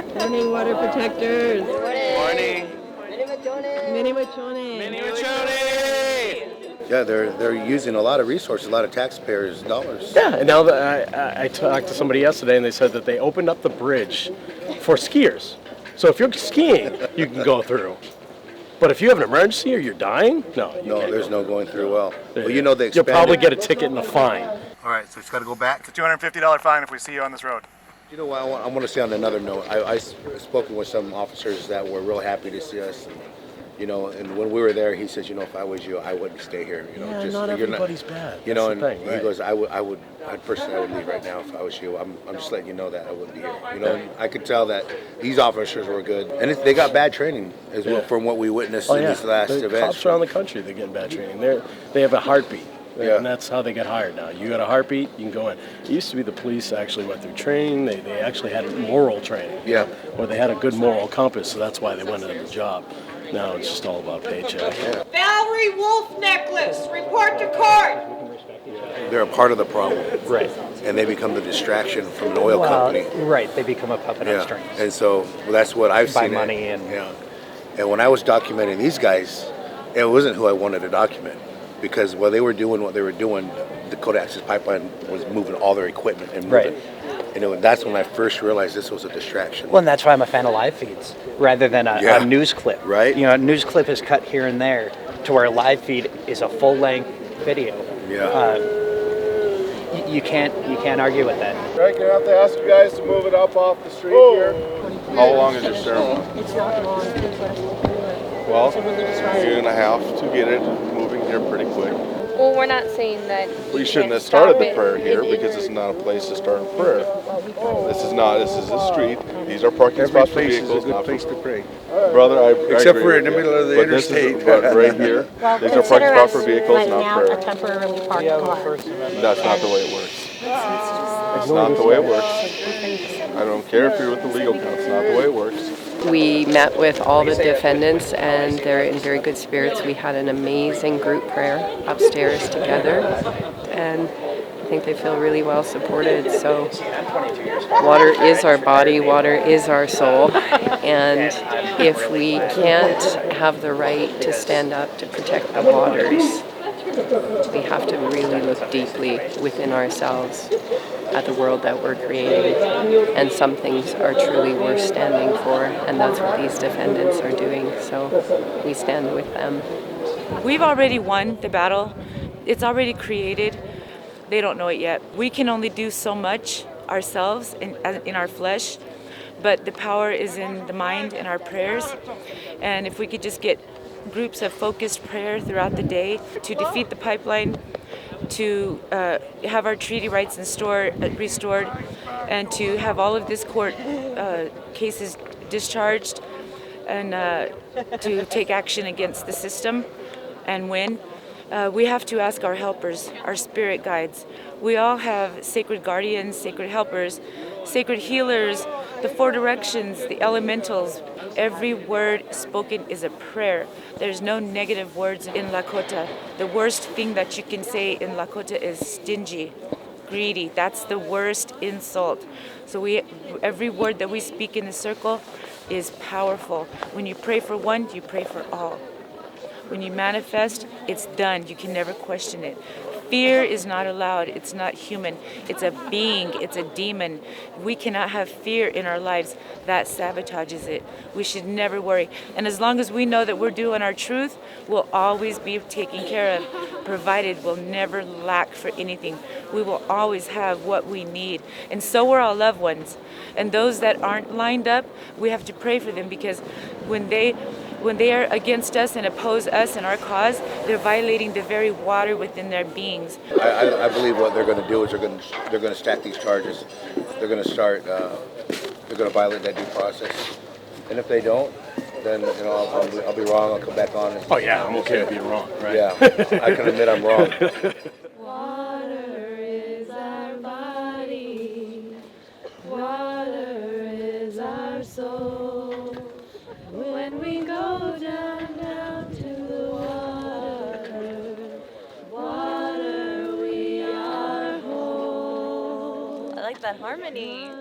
Morning, water protectors. Morning. Mini Machone. Yeah, they're using a lot of resources, a lot of taxpayers' dollars. Yeah, and now that I talked to somebody yesterday, and they said that they opened up the bridge for skiers. So if you're skiing, you can go through. But if you have an emergency or you're dying, no, you No, can't there's go. no going through well. There Well, you you know they You'll expanded. probably get a ticket and a fine. All right, so it's got to go back. It's a $250 fine if we see you on this road. You know what? I want to say on another note. I've spoken with some officers that were real happy to see us. And, you know, and when we were there, he says, you know, if I was you, I wouldn't stay here. You know, Yeah, just not you're everybody's bad. You know, That's and the thing, he goes, I'd personally, I would leave right now if I was you. I'm just letting you know that I wouldn't be here. You know, and I could tell that these officers were good, and they got bad training as well from what we witnessed in these last the events. cops around the country, they're getting bad training. They have a heartbeat. Yeah. And that's how they get hired now. You got a heartbeat, you can go in. It used to be the police actually went through training. They actually had moral training. Yeah. Or they had a good moral compass, so that's why they went into the job. Now it's just all about paycheck. Yeah. Valerie Wolf Necklace, report to court. They're a part of the problem. Right. And they become the distraction from an oil company. Right. They become a puppet on strings. And so that's what I've By seen. money and And when I was documenting these guys, it wasn't who I wanted to document, because while they were doing what they were doing, the Kodak Access Pipeline was moving all their equipment and moving. Right. And that's when I first realized this was a distraction. Well, and that's why I'm a fan of live feeds rather than a news clip. Right. You know, a news clip is cut here and there to where a live feed is a full length video. Yeah. You can't argue with that. Right, gonna have to ask you guys to move it up off the street here. How long is your ceremony? It's not long. Well, It's a religious a rite. year and a half to get it moving here pretty quick. Well, we're not saying that. We shouldn't have started the prayer here because it's not a place to start a prayer. This is a street. These are parking spots for vehicles, not for to pray. brother. I Except agree we're with in the you. middle of the But this is- interstate. But right here, these are parking spots for vehicles, not prayer. temporarily parked car. That's not the way it works. It's not the way it works. I don't care if you're with the legal count. It's not the way it works. We met with all the defendants and they're in very good spirits. We had an amazing group prayer upstairs together and I think they feel really well supported. So water is our body, water is our soul, and if we can't have the right to stand up to protect the waters, we have to really look deeply within ourselves at the world that we're creating, and some things are truly worth standing for, and that's what these defendants are doing, so we stand with them. We've already won the battle. It's already created. They don't know it yet. We can only do so much ourselves in our flesh, but the power is in the mind and our prayers, and if we could just get groups of focused prayer throughout the day to defeat the pipeline, to have our treaty rights restored, and to have all of this court cases discharged, and to take action against the system and win. We have to ask our helpers, our spirit guides. We all have sacred guardians, sacred helpers, sacred healers, the four directions, the elementals. Every word spoken is a prayer. There's no negative words in Lakota. The worst thing that you can say in Lakota is stingy, greedy. That's the worst insult. So every word that we speak in the circle is powerful. When you pray for one, you pray for all. When you manifest, it's done. You can never question it. Fear is not allowed. It's not human. It's a being. It's a demon. We cannot have fear in our lives. That sabotages it. We should never worry. And as long as we know that we're doing our truth, we'll always be taken care of, provided we'll never lack for anything. We will always have what we need. And so are our loved ones. And those that aren't lined up, we have to pray for them, because when they are against us and oppose us and our cause, they're violating the very water within their beings. I believe what they're going to do is they're going to stack these charges. They're going to start. They're going to violate that due process. And if they don't, then I'll be wrong. I'll come back on. Oh yeah, I'm okay with being wrong, right? Yeah, I can admit I'm wrong. Water is our body. Water is our soul. When we go down to the water, we are whole. I like that harmony.